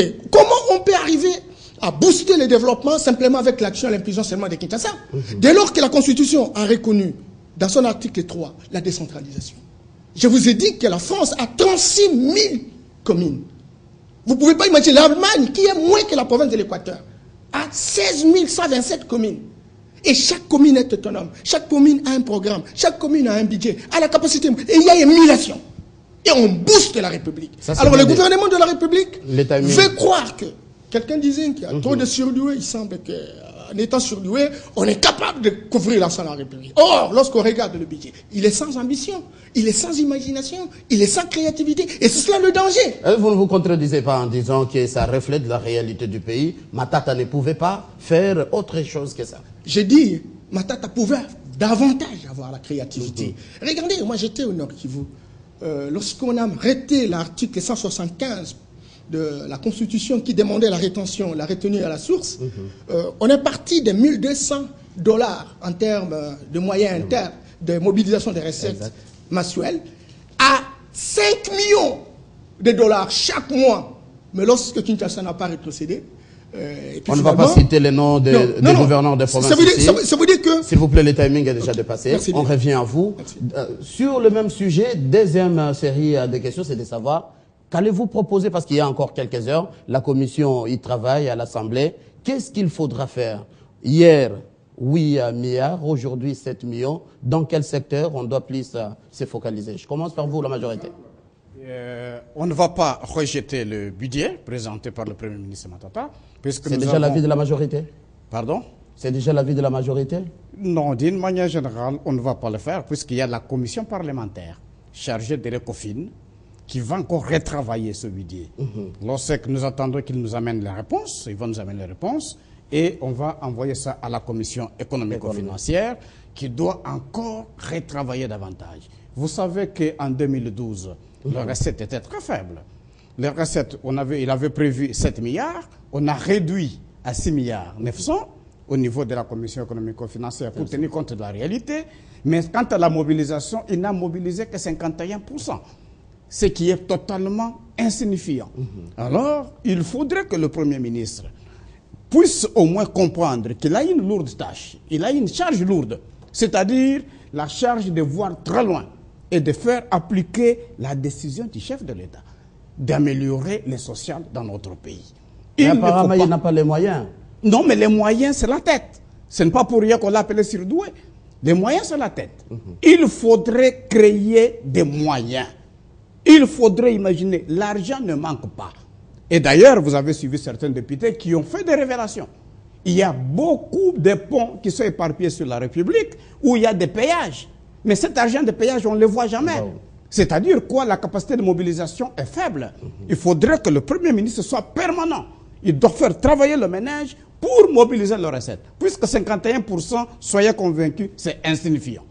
Et comment on peut arriver à booster le développement simplement avec l'action et l'impulsion seulement de Kinshasa, dès lors que la Constitution a reconnu, dans son article 3, la décentralisation. Je vous ai dit que la France a 36 000 communes. Vous ne pouvez pas imaginer l'Allemagne, qui est moins que la province de l'Équateur, a 16 127 communes. Et chaque commune est autonome. Chaque commune a un programme. Chaque commune a un budget, a la capacité. Et il y a émulation. Et on booste la République. Ça, alors le gouvernement de la République veut croire que... Quelqu'un disait qu'il y a trop de surdoués. Il semble qu'en étant surdoué, on est capable de couvrir l'ensemble de la République. Or, lorsqu'on regarde le budget, il est sans ambition, il est sans imagination, il est sans créativité. Et c'est cela le danger. Vous ne vous contredisez pas en disant que ça reflète la réalité du pays. Matata ne pouvait pas faire autre chose que ça. J'ai dit, Matata pouvait davantage avoir la créativité. Regardez, moi j'étais au Nord Kivu. Lorsqu'on a arrêté l'article 175 de la Constitution qui demandait la rétention, la retenue à la source, on est parti de $1 200 en termes de moyens internes de mobilisation des recettes mensuelles à 5 millions de dollars chaque mois. Mais lorsque Kinshasa n'a pas rétrocédé, on ne va pas citer les noms des gouverneurs des provinces. Ça veut dire que... S'il vous plaît, le timing est déjà dépassé. Merci on revient à vous. Sur le même sujet, deuxième série de questions, c'est de savoir qu'allez-vous proposer, parce qu'il y a encore quelques heures, la commission y travaille à l'Assemblée. Qu'est-ce qu'il faudra faire? Hier, 8 milliards, aujourd'hui 7 millions. Dans quel secteur on doit plus se focaliser? Je commence par vous, la majorité. On ne va pas rejeter le budget présenté par le Premier ministre Matata. C'est déjà l'avis de la majorité? Pardon? C'est déjà l'avis de la majorité? Non, d'une manière générale, on ne va pas le faire puisqu'il y a la commission parlementaire chargée de l'ECOFIN qui va encore retravailler ce budget. Lorsque nous attendons qu'ils nous amènent les réponses, ils vont nous amener les réponses et on va envoyer ça à la commission économico-financière qui doit encore retravailler davantage. Vous savez qu'en 2012, la recette était très faible. Les recettes, il avait prévu 7 milliards, on a réduit à 6 milliards 900 au niveau de la commission économico-financière pour tenir compte de la réalité. Mais quant à la mobilisation, il n'a mobilisé que 51%, ce qui est totalement insignifiant. Alors, il faudrait que le Premier ministre puisse au moins comprendre qu'il a une lourde tâche, il a une charge lourde, c'est-à-dire la charge de voir très loin et de faire appliquer la décision du chef de l'État d'améliorer le social dans notre pays. Apparemment, il n'a pas les moyens. Non, mais les moyens, c'est la tête. Ce n'est pas pour rien qu'on l'a appelé surdoué. Les moyens, c'est la tête. Il faudrait créer des moyens. Il faudrait imaginer, l'argent ne manque pas. Et d'ailleurs, vous avez suivi certains députés qui ont fait des révélations. Il y a beaucoup de ponts qui sont éparpillés sur la République où il y a des péages. Mais cet argent de péage, on ne le voit jamais. C'est-à-dire quoi? La capacité de mobilisation est faible. Il faudrait que le Premier ministre soit permanent. Il doit faire travailler le ménage pour mobiliser les recettes. Puisque 51%, soyez convaincus, c'est insignifiant.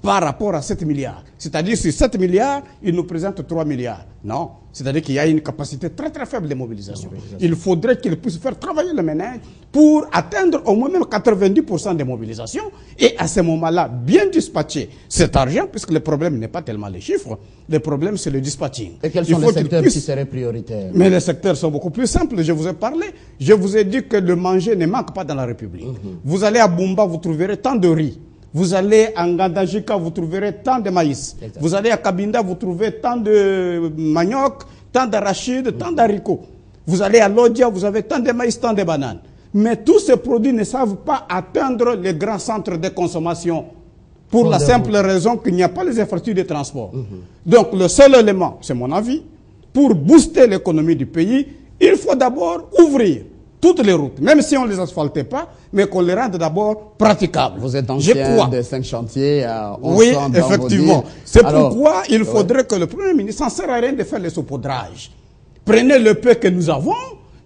Par rapport à 7 milliards. C'est-à-dire sur 7 milliards, il nous présente 3 milliards. Non. C'est-à-dire qu'il y a une capacité très très faible de mobilisation. Il faudrait qu'il puisse faire travailler le ménage pour atteindre au moins même 90% de mobilisation et à ce moment-là, bien dispatcher cet argent, puisque le problème n'est pas tellement les chiffres, le problème c'est le dispatching. Et quels sont les secteurs qui seraient prioritaires? Mais les secteurs sont beaucoup plus simples, je vous ai parlé. Je vous ai dit que le manger ne manque pas dans la République. Vous allez à Bumba, vous trouverez tant de riz. Vous allez à Ngandajika, vous trouverez tant de maïs. Exactement. Vous allez à Kabinda, vous trouvez tant de manioc, tant d'arachides, tant d'haricots. Vous allez à Lodja, vous avez tant de maïs, tant de bananes. Mais tous ces produits ne savent pas atteindre les grands centres de consommation pour la simple raison qu'il n'y a pas les infrastructures de transport. Donc le seul élément, c'est mon avis, pour booster l'économie du pays, il faut d'abord ouvrir toutes les routes, même si on ne les asphaltait pas, mais qu'on les rende d'abord praticables. Vous êtes ancien des 5 chantiers. Oui, effectivement. C'est pourquoi il faudrait que le Premier ministre, ça ne sert à rien de faire les saupoudrages. Prenez le peu que nous avons,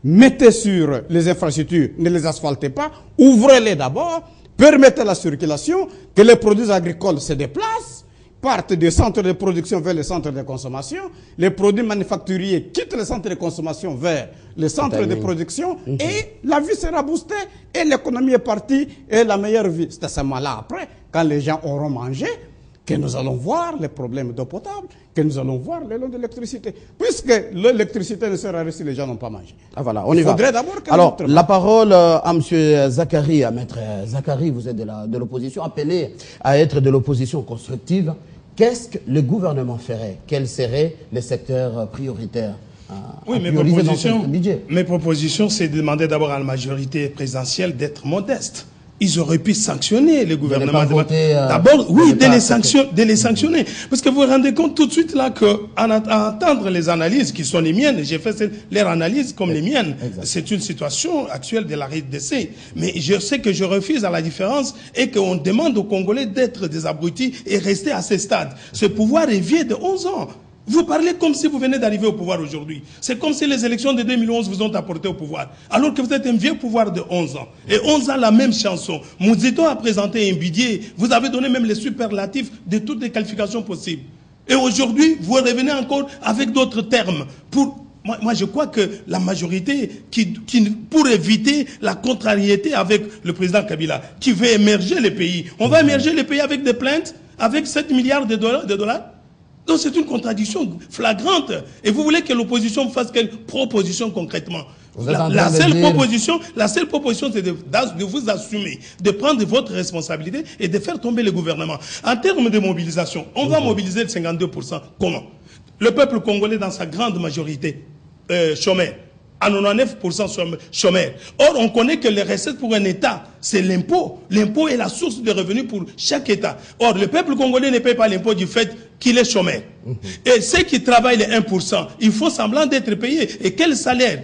mettez sur les infrastructures, ne les asphaltez pas, ouvrez-les d'abord, permettez la circulation, que les produits agricoles se déplacent, partent des centres de production vers les centres de consommation, les produits manufacturiers quittent les centres de consommation vers les centres de production et la vie sera boostée et l'économie est partie et la meilleure vie. C'est à ce moment-là après, quand les gens auront mangé, que nous allons voir les problèmes d'eau potable, que nous allons voir les lots d'électricité. Puisque l'électricité ne sera restée, les gens n'ont pas mangé. Ah voilà, on y va. Il faudrait d'abord que Alors, la parole à M. Zakari, à Maître Zakari, vous êtes de l'opposition, appelé à être de l'opposition constructive. Qu'est-ce que le gouvernement ferait? Quels seraient les secteurs prioritaires Oui, mes propositions, c'est de demander d'abord à la majorité présidentielle d'être modeste. Ils auraient pu sanctionner le gouvernement. D'abord, oui, de les sanctionner. Parce que vous vous rendez compte tout de suite là qu'à entendre les analyses qui sont les miennes, j'ai fait leurs analyses comme les miennes, c'est une situation actuelle de la RDC. Mais je sais que je refuse à la différence et qu'on demande aux Congolais d'être des abrutis et rester à ce stade. Ce pouvoir est vieux de 11 ans. Vous parlez comme si vous venez d'arriver au pouvoir aujourd'hui. C'est comme si les élections de 2011 vous ont apporté au pouvoir. Alors que vous êtes un vieux pouvoir de 11 ans. Et 11 ans, la même chanson. Mouzito a présenté un budget. Vous avez donné même les superlatifs de toutes les qualifications possibles. Et aujourd'hui, vous revenez encore avec d'autres termes. Moi, je crois que la majorité, pour éviter la contrariété avec le président Kabila, qui veut émerger les pays. On va émerger les pays avec des plaintes, avec 7 milliards de dollars. Donc c'est une contradiction flagrante. Et vous voulez que l'opposition fasse quelle proposition concrètement? La seule proposition, c'est de vous assumer, de prendre votre responsabilité et de faire tomber le gouvernement. En termes de mobilisation, on va mobiliser le 52%. Comment? Le peuple congolais dans sa grande majorité, chômeur. À 99% chômeurs. Or, on connaît que les recettes pour un État, c'est l'impôt. L'impôt est la source de revenus pour chaque État. Or, le peuple congolais ne paye pas l'impôt du fait qu'il est chômeur. Et ceux qui travaillent les 1%, ils font semblant d'être payés. Et quel salaire?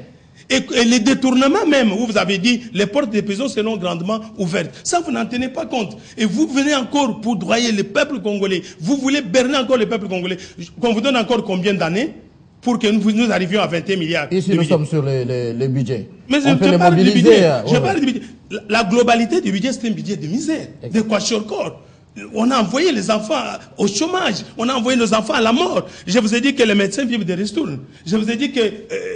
Et les détournements même, où vous avez dit, les portes des prisons seront grandement ouvertes. Ça, vous n'en tenez pas compte. Et vous venez encore poudroyer le peuple congolais. Vous voulez berner encore le peuple congolais. Qu'on vous donne encore combien d'années pour que nous arrivions à 21 milliards. Ici, nous sommes sur les budgets. Mais je parle du budget. Je parle du budget. La globalité du budget, c'est un budget de misère, de kwashiorkor. On a envoyé les enfants au chômage. On a envoyé nos enfants à la mort. Je vous ai dit que les médecins vivent des ristournes. Je vous ai dit que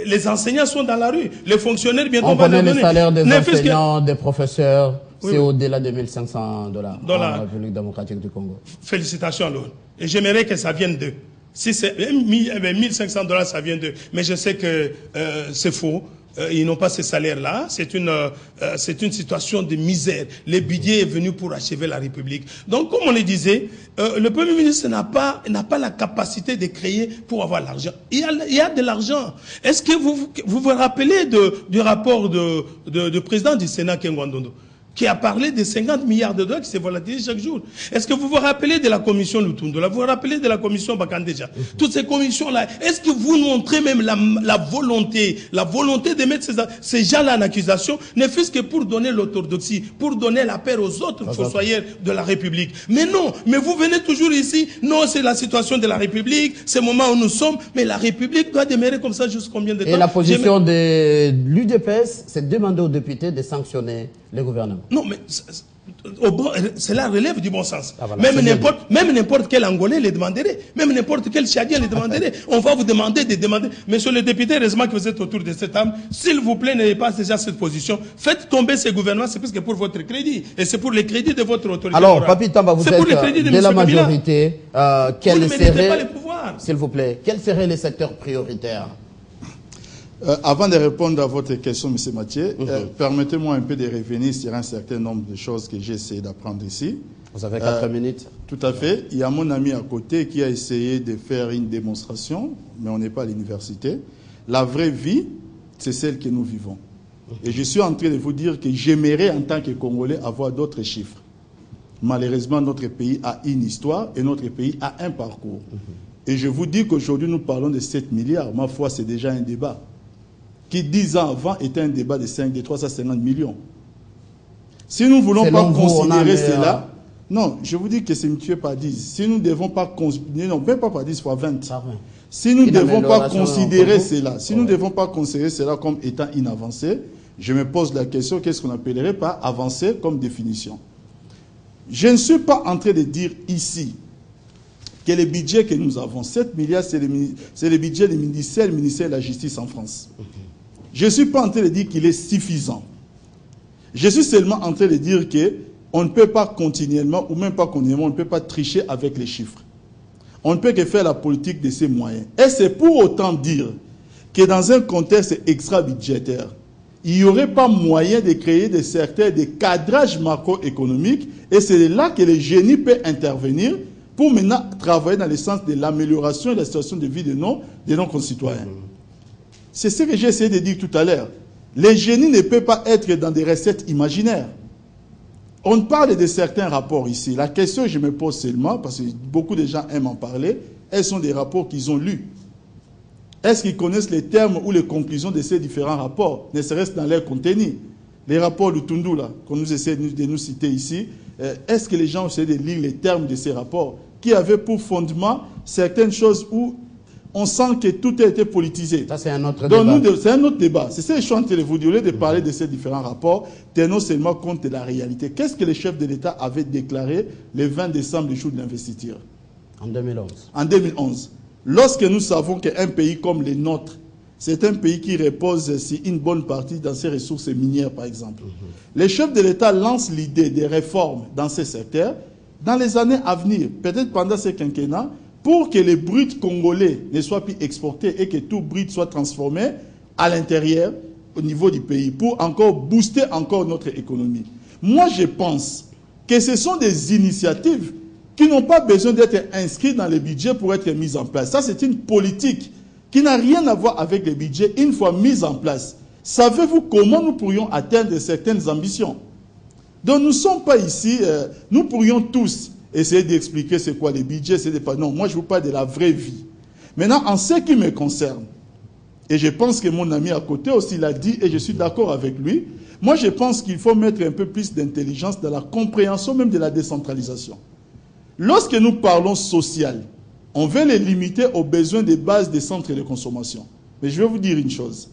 les enseignants sont dans la rue. Les fonctionnaires, bientôt, on connaît les salaires des enseignants, des professeurs. C'est au-delà de $1 500 en République démocratique du Congo. Félicitations, Lord. Et j'aimerais que ça vienne d'eux. Si c'est $1 500, ça vient d'eux. Mais je sais que c'est faux. Ils n'ont pas ces salaires-là. C'est une situation de misère. Le budget est venu pour achever la République. Donc, comme on le disait, le Premier ministre n'a pas la capacité de créer pour avoir l'argent. Il y a de l'argent. Est-ce que vous vous rappelez du rapport du président du Sénat, Ken Gwandondo, qui a parlé de 50 milliards de dollars qui se volatilisent chaque jour. Est-ce que vous vous rappelez de la commission Lutundola? Vous vous rappelez de la commission Bakandeja? Toutes ces commissions-là, est-ce que vous montrez même la volonté de mettre ces gens-là en accusation, ne fût-ce que pour donner l'orthodoxie, pour donner la paix aux autres fossoyeurs de la République? Mais non, mais vous venez toujours ici, non, c'est la situation de la République, c'est le moment où nous sommes, mais la République doit demeurer comme ça jusqu'à combien de temps? Et la position de l'UDPS, c'est de demander aux députés de sanctionner le gouvernement. Non, mais cela relève du bon sens. Ah, voilà, même n'importe quel Angolais le demanderait. Même n'importe quel Tchadien le demanderait. On va vous demander de demander. Monsieur le député, heureusement que vous êtes autour de cette table. S'il vous plaît, n'ayez pas déjà cette position. Faites tomber ces gouvernements, c'est parce que pour votre crédit. Et c'est pour le crédit de votre autorité. Alors, Papi Tamba, vous êtes de la majorité. Quels seraient, s'il vous plaît, quels seraient les secteurs prioritaires? Avant de répondre à votre question, M. Mathieu, permettez-moi un peu de revenir sur un certain nombre de choses que j'ai essayé d'apprendre ici. Vous avez 4 minutes. Tout à fait. Il y a mon ami à côté qui a essayé de faire une démonstration, mais on n'est pas à l'université. La vraie vie, c'est celle que nous vivons. Et je suis en train de vous dire que j'aimerais, en tant que Congolais, avoir d'autres chiffres. Malheureusement, notre pays a une histoire et notre pays a un parcours. Et je vous dis qu'aujourd'hui, nous parlons de 7 milliards. Ma foi, c'est déjà un débat. Qui 10 ans avant était un débat de 350 millions. Si nous ne voulons pas considérer cela, non, je vous dis que c'est mutué par 10. Si nous ne devons pas considérer, non, même pas par 10 fois 20. Si nous ne devons pas considérer cela, si nous ne devons pas considérer cela comme étant inavancé, je me pose la question, qu'est-ce qu'on appellerait par avancé comme définition? Je ne suis pas en train de dire ici que le budget que nous avons, 7 milliards, c'est le budget du ministère de la Justice en France. Je ne suis pas en train de dire qu'il est suffisant. Je suis seulement en train de dire on ne peut pas continuellement, ou même pas continuellement, on ne peut pas tricher avec les chiffres. On ne peut que faire la politique de ces moyens. Et c'est pour autant dire que dans un contexte extra-budgétaire, il n'y aurait pas moyen de créer des secteurs de cadrage macroéconomique, et c'est là que le génie peut intervenir pour maintenant travailler dans le sens de l'amélioration de la situation de vie de nos concitoyens. C'est ce que j'ai essayé de dire tout à l'heure. Le génie ne peut pas être dans des recettes imaginaires. On parle de certains rapports ici. La question que je me pose seulement, parce que beaucoup de gens aiment en parler, elles sont des rapports qu'ils ont lus. Est-ce qu'ils connaissent les termes ou les conclusions de ces différents rapports, ne serait-ce dans leur contenu? Les rapports de Tundu, là, qu'on nous essaie de nous citer ici, est-ce que les gens ont essayé de lire les termes de ces rapports qui avaient pour fondement certaines choses où on sent que tout a été politisé? Ça, c'est un autre débat. C'est un autre débat. C'est ça que je suis en train de vous dire. Au lieu de parler de ces différents rapports, tenons seulement compte de la réalité. Qu'est-ce que le chef de l'État avait déclaré le 20 décembre, le jour de l'investiture? En 2011. En 2011. Lorsque nous savons qu'un pays comme le nôtre, c'est un pays qui repose sur une bonne partie dans ses ressources minières, par exemple. Le chef de l'État lance l'idée des réformes dans ces secteurs dans les années à venir, peut-être pendant ce quinquennat, pour que les bruts congolais ne soient plus exportés et que tout brut soit transformé à l'intérieur, au niveau du pays, pour encore booster encore notre économie. Moi, je pense que ce sont des initiatives qui n'ont pas besoin d'être inscrites dans le budget pour être mises en place. Ça, c'est une politique qui n'a rien à voir avec le budget une fois mise en place. Savez-vous comment nous pourrions atteindre certaines ambitions? Donc, nous ne sommes pas ici, nous pourrions tous essayer d'expliquer c'est quoi les budgets, c'est pas. Non, moi je vous parle de la vraie vie. Maintenant, en ce qui me concerne, et je pense que mon ami à côté aussi l'a dit, et je suis d'accord avec lui, moi je pense qu'il faut mettre un peu plus d'intelligence dans la compréhension même de la décentralisation. Lorsque nous parlons social, on veut les limiter aux besoins de base des centres de consommation. Mais je vais vous dire une chose,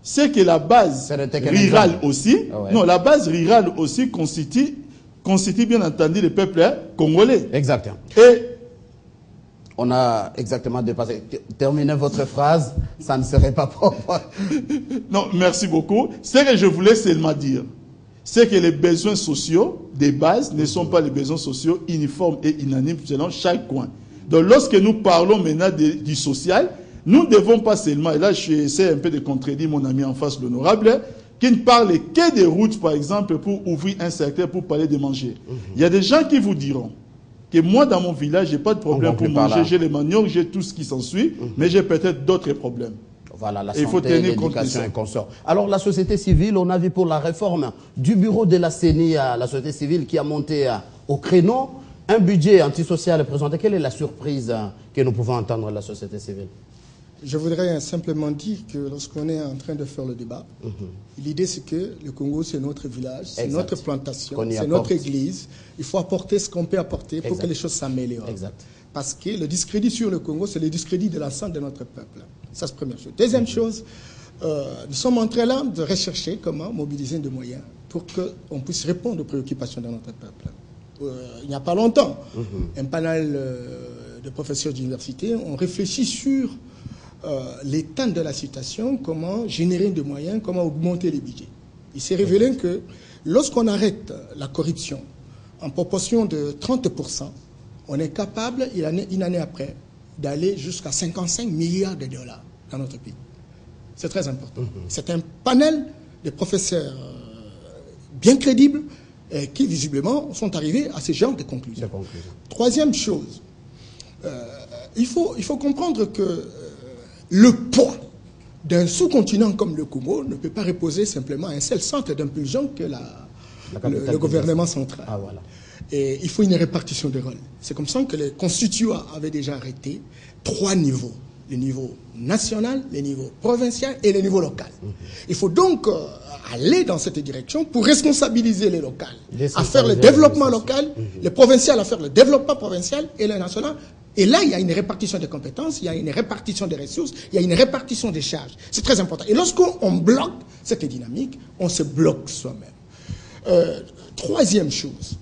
c'est que la base rurale aussi, non, la base rurale aussi constitue bien entendu le peuple congolais. Exactement. Et on a exactement dépassé. Terminez votre phrase, ça ne serait pas propre. Non, merci beaucoup. Ce que je voulais seulement dire, c'est que les besoins sociaux des bases ne sont pas les besoins sociaux uniformes et unanimes selon chaque coin. Donc lorsque nous parlons maintenant du social, nous ne devons pas seulement, et là j'essaie un peu de contredire mon ami en face, l'honorable, qui ne parle que des routes, par exemple, pour ouvrir un secteur, pour parler de manger. Il y a des gens qui vous diront que moi, dans mon village, je n'ai pas de problème pour manger, j'ai les maniocs, j'ai tout ce qui s'ensuit, mais j'ai peut-être d'autres problèmes. Voilà, la santé, l'éducation et consorts. Alors, la société civile, on a vu pour la réforme du bureau de la CENI à la société civile qui a monté au créneau un budget antisocial présenté. Quelle est la surprise que nous pouvons entendre de la société civile? Je voudrais simplement dire que lorsqu'on est en train de faire le débat, l'idée c'est que le Congo c'est notre village, c'est notre plantation, c'est notre église. Il faut apporter ce qu'on peut apporter pour que les choses s'améliorent. Parce que le discrédit sur le Congo, c'est le discrédit de l'ensemble de notre peuple. Ça c'est la première chose. Deuxième chose, nous sommes en train là de rechercher comment mobiliser des moyens pour qu'on puisse répondre aux préoccupations de notre peuple. Il n'y a pas longtemps, un panel de professeurs d'université ont réfléchi sur l'état de la situation, comment générer des moyens, comment augmenter les budgets. Il s'est révélé que lorsqu'on arrête la corruption en proportion de 30%, on est capable, une année après, d'aller jusqu'à 55 milliards de dollars dans notre pays. C'est très important. C'est un panel de professeurs bien crédibles qui, visiblement, sont arrivés à ce genre de conclusions. Troisième chose, il faut comprendre que le poids d'un sous-continent comme le Congo ne peut pas reposer simplement à un seul centre d'impulsion que le gouvernement central. Et il faut une répartition des rôles. C'est comme ça que les constituants avaient déjà arrêté 3 niveaux. Le niveau national, le niveau provincial et le niveau local. Il faut donc aller dans cette direction pour responsabiliser les locales à faire le développement local, le provincial à faire le développement provincial et le national. Et là, il y a une répartition des compétences, il y a une répartition des ressources, il y a une répartition des charges. C'est très important. Et lorsqu'on bloque cette dynamique, on se bloque soi-même. Troisième chose,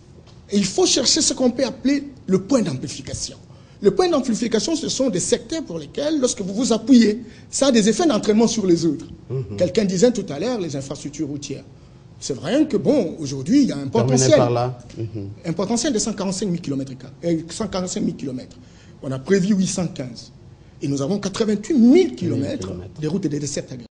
il faut chercher ce qu'on peut appeler le point d'amplification. Le point d'amplification, ce sont des secteurs pour lesquels, lorsque vous vous appuyez, ça a des effets d'entraînement sur les autres. Quelqu'un disait tout à l'heure, les infrastructures routières. C'est vrai que, bon, aujourd'hui, il y a un potentiel. Par là. Un potentiel de 145 000 km. On a prévu 815. Et nous avons 88 000 km de routes et de dessertes agréées.